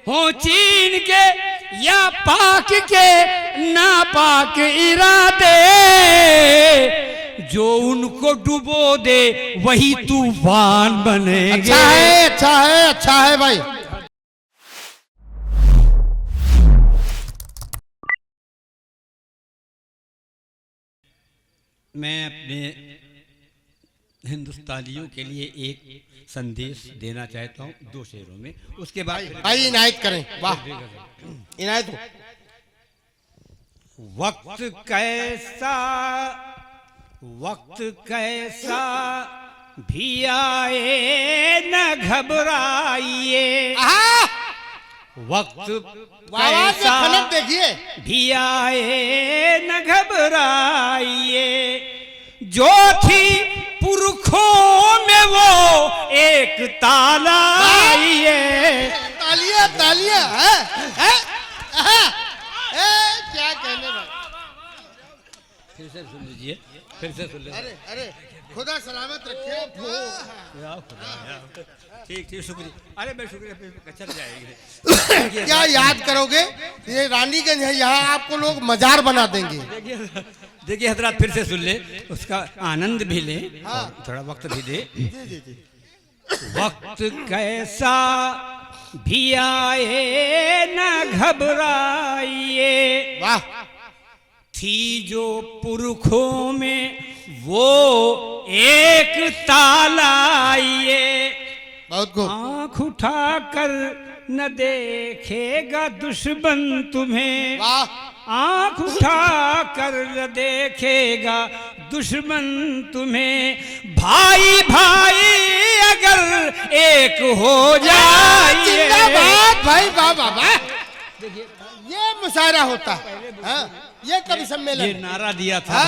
हो चीन के या पाक के नापाक इरादे, जो उनको डुबो दे वही तूफान बनेंगे। अच्छा है, अच्छा है, अच्छा है भाई। मैं अपने हिंदुस्तानियों के लिए एक संदेश देना चाहता हूँ 2 शेरों में, उसके बाद भाई इनायत करें। वाह, इनायत हो। वक्त कैसा भी आए न घबराइए, वक्त कैसा देखिए भी आए न घबराइए, जो थी पुरखों में वो एक ताला आइए। तालिया तालिया क्या कहने भाई। फिर से सुन लीजिए, फिर से सुन लीजिए। अरे अरे खुदा सलामत रखे। ठीक ठीक, शुक्रिया। अरे मैं शुक्रिया, चल जाएंगे। क्या याद करोगे, ये रानीगंज है, यहाँ आपको लोग मजार बना देंगे। देखिए हजरत, फिर से सुन ले, उसका आनंद भी ले, थोड़ा वक्त भी दे। वक्त कैसा भी आए न घबराइए, वाह, थी जो पुरखों में वो एक ताला आइए, बहुत खूब। आँख उठा कर न देखेगा दुश्मन तुम्हें, वाह, आँख उठा कर न देखेगा दुश्मन तुम्हें, भाई भाई अगर एक हो जाइए। जिंदाबाद भाई, वाह वाह वाह। ये मुशायरा होता है, ये कभी सम्मेलन, ये नारा दिया था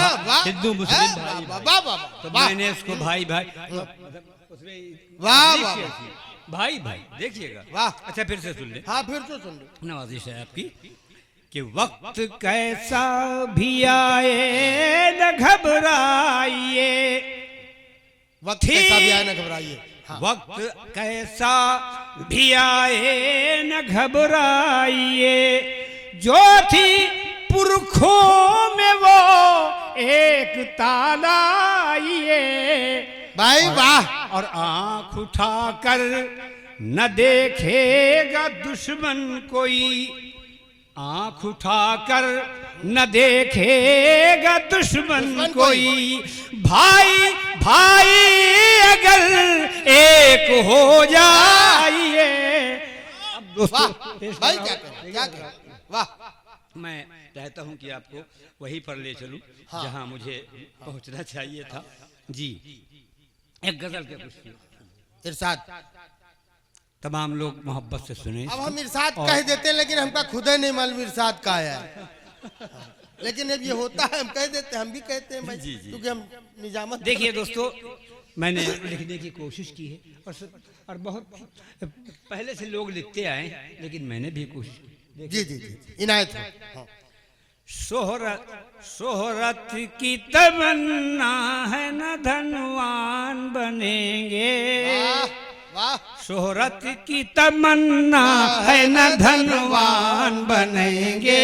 हिंदू मुस्लिम भाई, तो मैंने इसको भाई भाई वाह वाह भाई भाई देखिएगा। वाह, अच्छा फिर से सुन ले। हाँ फिर तो सुन लो। नवाजिश है आपकी कि वक्त कैसा भी आए न घबराइए, वक्त कैसा भी आए न घबराइए। वक्त कैसा भी आए न घबराइए, जो थी पुरखों में वो एक ताला आइए, भाई वाह। और आँख उठा कर न देखेगा दुश्मन कोई, आँख उठा कर न देखेगा दुश्मन कोई, भाई भाई अगर एक हो जाइए। अब दोस्तों भाई क्या करें, क्या करें। वाह, मैं चाहता हूं कि आपको वहीं पर ले चलूं जहां मुझे पहुंचना चाहिए था। जी, एक गजल के कुछ इरशाद तमाम लोग मोहब्बत से सुने। अब हम इरशाद कह देते हैं, लेकिन हमका खुद ही नहीं मालूम इरशाद का है। लेकिन अब ये होता है, हम कह देते हैं, हम भी कहते हैं भाई, क्योंकि हम निजामत। देखिए दोस्तों, मैंने लिखने की कोशिश की है और बहुत पहले से लोग लिखते आए, लेकिन मैंने भी कोशिश की। जी जी जी, इनायत हो। शोहरत की तमन्ना है न धनवान बनेंगे, वाह, शोहरत की तमन्ना है न धनवान बनेंगे,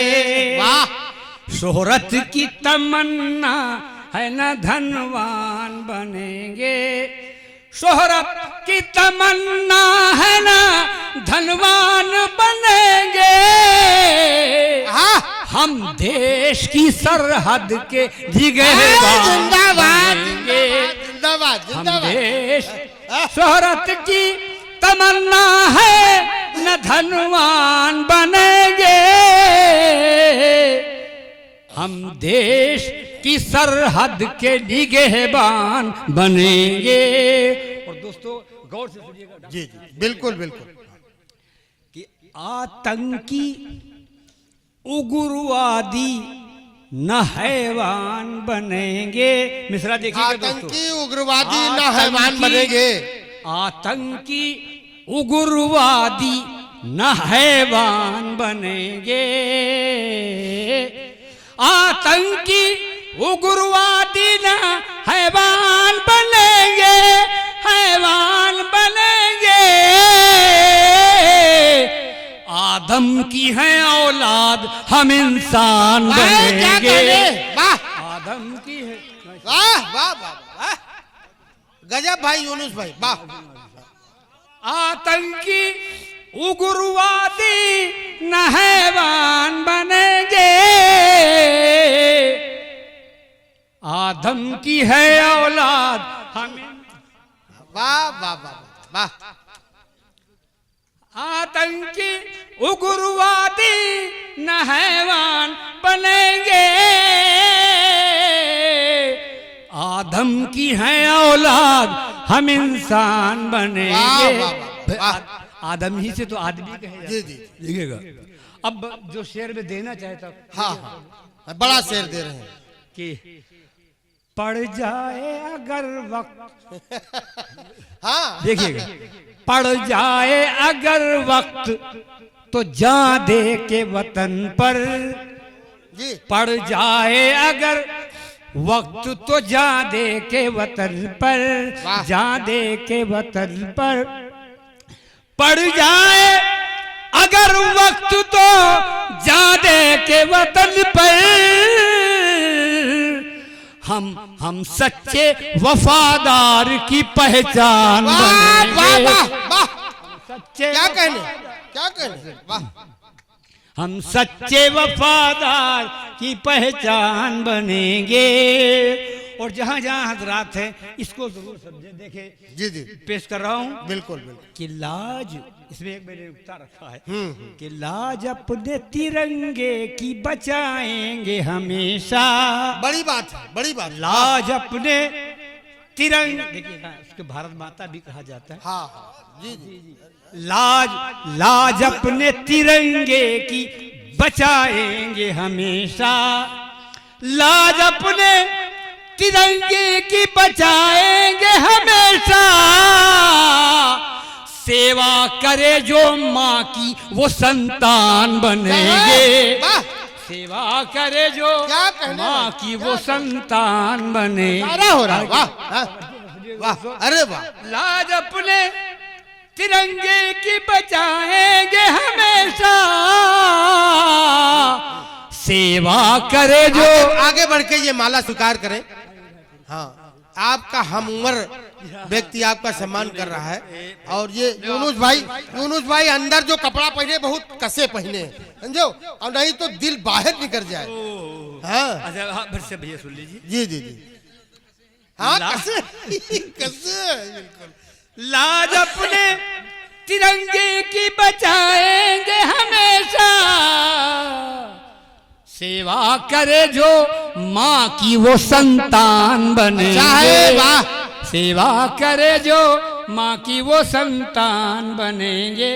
वाह, शोहरत की तमन्ना है न धनवान बनेंगे, शोहरत की तमन्ना है न धनवान बनेंगे, हम देश की सरहद के निगहबान बनेंगे, हम देश शोहरत की तमन्ना है न धनवान बनेंगे, हम देश की सरहद के निगहबान बनेंगे। और दोस्तों गौर से सुनिएगा। जी जी, बिल्कुल बिल्कुल। कि आतंकी उग्रवादी न हैवान बनेंगे। मिसरा देखिए, आतंकी उग्रवादी न हैवान बनेंगे, आतंकी उग्रवादी न हैवान बनेंगे, आतंकी उग्रवादी न हैवान बनेंगे, हैवान बनेंगे, आदम की है औलाद हम इंसान क्या बनेंगे। कहने? वाह आदम की है। वाह वाह वाह वाह, गजब भाई यूनुस भाई, वाह। आतंकी उग्रवादी न हैवान बनेंगे। आदम की है औलाद हम। वाह वाह वाह वाह। आतंकी उग्रवादी न हैवान बनेंगे। आदम की है औलाद हम इंसान बनेंगे। वाह, वाह, वाह। आदम ही से तो आदमी कहे जी जी देखिएगा। अब जो शेर में देना चाहता हाँ हाँ, बड़ा शेर दे रहे हैं कि पड़ जाए अगर वक्त, हाँ। देखिएगा, पड़ जाए अगर वक्त तो जा दे के वतन पर। जी पड़ जाए अगर वक्त तो जा दे के वतन पर। वाह। जा दे के वतन पर। पड़ जाए अगर वक्त तो जा दे के वतन पर। हम सच्चे वफादार की पहचान वाह वाह बनेंगे। वाह वाह, सच्चे क्या कहने, क्या कहने, वाह। हम सच्चे वफादार की पहचान बनेंगे। और जहाँ जहाँ हजरात हैं इसको जरूर समझे। देखे जी जी पेश कर रहा हूँ बिल्कुल बिल्कुल। कि लाज, इसमें एक मैंने नुक्ता रखा है कि लाज अपने तिरंगे की बचाएंगे हमेशा। बड़ी बात है, बड़ी बात। लाज अपने तिरंगे, देखिए इसको भारत माता भी कहा जाता है। हाँ हाँ जी जी। लाज अपने तिरंगे की बचाएंगे हमेशा। लाज अपने तिरंगे की बचाएंगे हमेशा। सेवा करे जो माँ की वो संतान बनेंगे। वाह, सेवा करे जो क्या कहने माँ लगे? की वो संतान बनेंगे। सारा हो रहा है, वाह हाँ, वाह, अरे वाह। लाज अपने तिरंगे की बचाएंगे हमेशा। सेवा करे जो आगे बढ़ के ये माला स्वीकार करें। हाँ, आपका हम उम्र व्यक्ति आपका सम्मान कर रहा है। और ये यूनुस भाई अंदर जो कपड़ा पहने बहुत कसे पहने हैं, समझो, और नहीं तो दिल बाहर निकल जाए। हाँ अच्छा, हाँ, फिर से भैया सुन लीजिए। जी जी जी, हाँ ला- कसे कसे बिल्कुल। लाज अपने तिरंगे की बचाएंगे हमेशा। सेवा करे जो माँ की वो संतान बनेंगे। अच्छा है, वाह। सेवा करे जो माँ की वो संतान बनेंगे।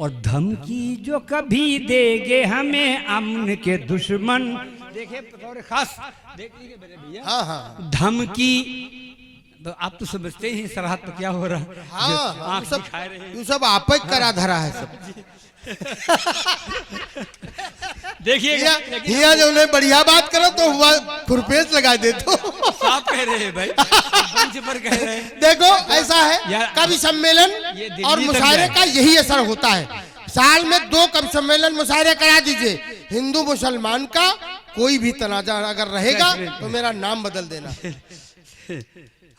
और धमकी जो कभी देंगे हमें अमन के दुश्मन। देखिए बतौर खास देख लीजिए मेरे भैया, हाँ हाँ धमकी, तो आप तो समझते ही सरहद पर क्या हो रहा है। हाँ, आँख सब दिखाए रहे हैं। तू सब आप ही करा धरा है सब। देखिए हिया जो उन्हें बढ़िया बात करो तो हुआ खुरपेश लगा दे तो। साफ कह रहे हैं भाई, मंच पर कह रहे हैं। देखो ऐसा है, यार, कवि सम्मेलन ये दिल्ली और तक मुशायरे जाए। का यही असर होता है। साल में 2 कवि सम्मेलन मुशायरे करा दीजिए। हिंदू मुसलमान का कोई भी तनाजा अगर रहेगा तो मेरा नाम बदल देना।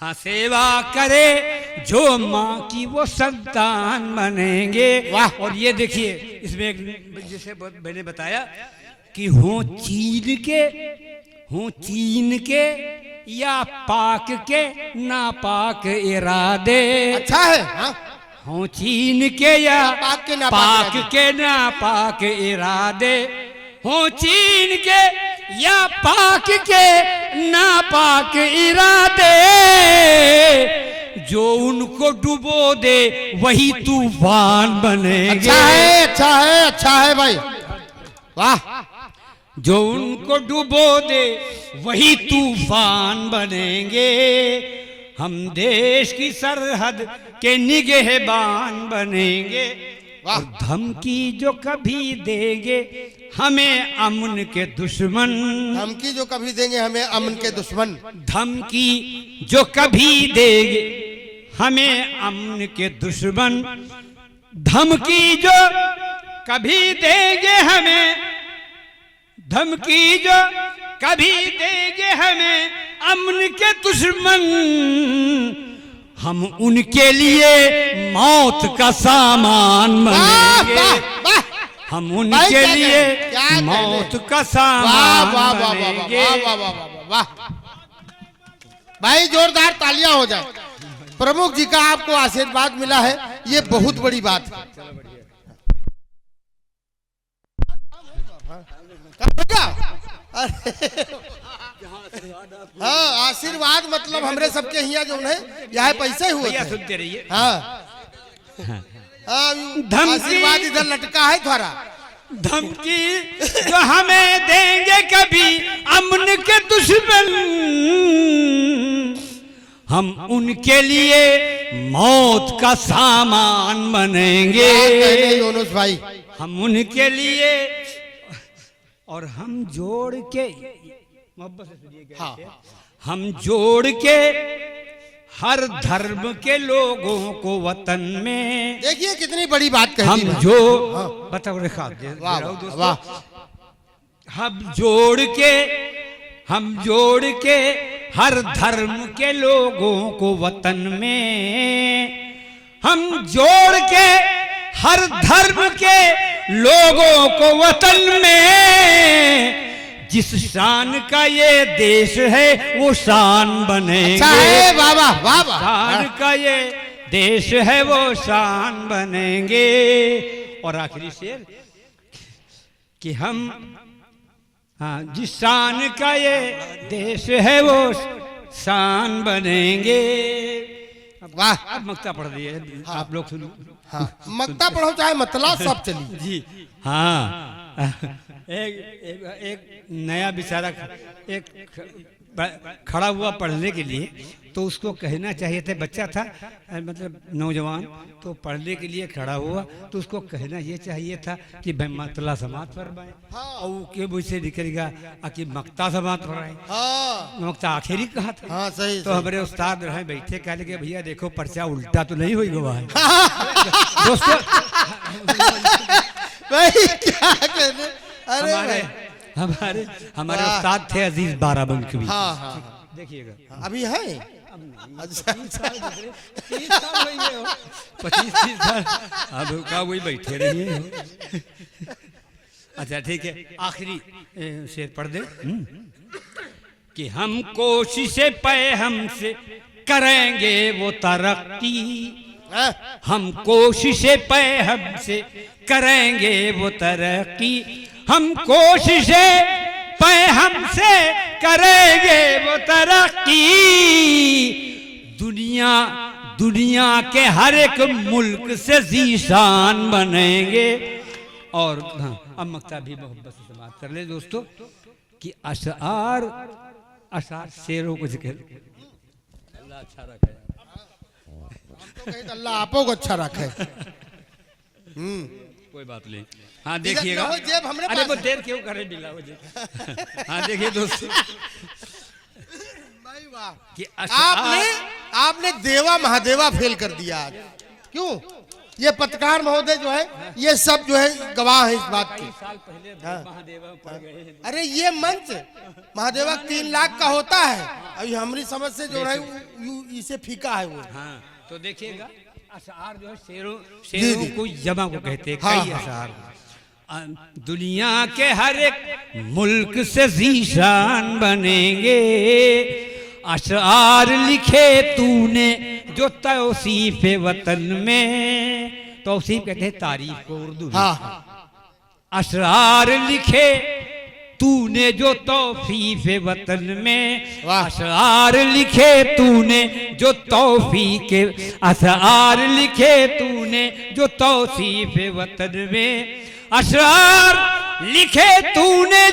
हाँ, सेवा करे जो माँ की वो संतान बनेंगे। वाह। और ये देखिए इसमें एक जैसे मैंने बताया कि हो चीन के या पाक के नापाक इरादे। अच्छा है, हाँ हो चीन के या पाक के नापाक पाक के नापाक इरादे। हो चीन के या पाक के नापाक इरादे। जो उनको डुबो दे वही तूफान बनेंगे। अच्छा है, अच्छा है, अच्छा है भाई, वाह। जो उनको डुबो दे वही तूफान बनेंगे। हम देश की सरहद के निगहबान बनेंगे। वाह। और धमकी जो कभी देंगे हमें अमन के दुश्मन। धमकी जो कभी देंगे हमें अमन के दुश्मन। धमकी जो कभी देंगे हमें अमन के दुश्मन। धमकी जो कभी देंगे हमें धमकी, जो कभी देंगे हमें अमन के दुश्मन, हम उनके लिए मौत का सामान बनेंगे, हम उनके लिए मौत का सामान बनेंगे। भाई जोरदार तालियां हो जाए। प्रमुख जी का आपको आशीर्वाद मिला है, ये बहुत बड़ी बात है। हाँ, आशीर्वाद मतलब हमरे सबके यहाँ जो है यह पैसे हुए थे। सुनते रहिए। हाँ, आशीर्वाद इधर लटका है थोड़ा। धमकी जो हमें देंगे कभी अमन के दुश्मन, हम उनके लिए मौत का सामान बनेंगे, यूनुस भाई, हम उनके लिए। और हम जोड़ के मोहब्बत से सुनिए, हाँ, हम जोड़ के हर धर्म के लोगों को वतन में, देखिए कितनी बड़ी बात कही हम थी। जो हाँ। बताओ रेखा वाह वाह, हम जोड़ के हर धर्म के लोगों को वतन में, हम जोड़ के हर धर्म के लोगों को वतन में, जिस शान का ये देश है वो शान बनेंगे। अच्छा है, वाह वाह वाह वाह। शान का ये देश है वो शान बनेंगे। और आखिरी शेर कि हम, हाँ, जिस शान का ये देश है वो शान बनेंगे। वाह, अब मक्ता पढ़ दिए। हाँ। आप लोग सुनो। हाँ, मक्ता पढ़ो चाहे मतला सब चली जी। हाँ, एक नया बेचारा एक खड़ा हुआ पढ़ने के लिए, तो उसको कहना चाहिए था, बच्चा था मतलब नौजवान, तो पढ़ने के लिए खड़ा हुआ, तो उसको कहना ये चाहिए था कि भाई मतला समात फरमाए। और के मुझसे निकलेगा कि मक्ता समात फरमाए। हाँ, मक्ता आखिरी कहा था। हाँ, सही, तो सही। हमारे उस्ताद रहे बैठे, कह लगे भैया देखो पर्चा उल्टा तो नहीं हुई गवा है। दोस्तों भाई क्या कहने, अरे हमारे उस्ताद थे अजीज बाराबंकी। हाँ हाँ, देखिएगा अभी है। अच्छा, 30 साल हो गए हो, 25-30 साल अब का वही बैठे रहिए हो। अच्छा ठीक है, आखिरी शेर पढ़ दे कि हम कोशिशें पे हमसे करेंगे वो तरक्की, हम कोशिशें पे हमसे करेंगे वो तरक्की, हम कोशिशें पे हमसे करेंगे वो तरक्की, दुनिया के हर एक मुल्क से जीशान बनेंगे। और हाँ, अब मक्ता भी मोहब्बत से समाप्त कर ले दोस्तों कि अशआर शेरों को जिक्र, अल्लाह अच्छा रखे, अल्लाह आपको को अच्छा रखे। कोई बात नहीं। हाँ देखिएगा, अरे वो देर क्यों करे बिला हो जी। हाँ देखिए दोस्तों कि आपने देवा महादेवा फेल कर दिया आज। क्यों? ये पत्रकार महोदय जो है, ये सब जो है गवाह है इस बात की। साल पहले महादेवा पड़ गए। अरे ये मंच महादेवा 3 लाख का होता है, अभी हमारी समझ से जो है इसे फीका है वो। हाँ तो देखिएगा, अशआर जो है शेरों को जमा को कहते हैं। हाँ, कई अशआर दुनिया के हर एक मुल्क से जीशान बनेंगे, अशआर लिखे तूने जो तौसीफ वतन में, तौसीफ कहते हैं तारीफ को उर्दू में। हाँ, अशआर लिखे तूने जो तौफीफ वतन में, अशआर लिखे तूने जो तौफीक, अशआर लिखे तूने जो तौसीफ वतन में, अशआर लिखे तूने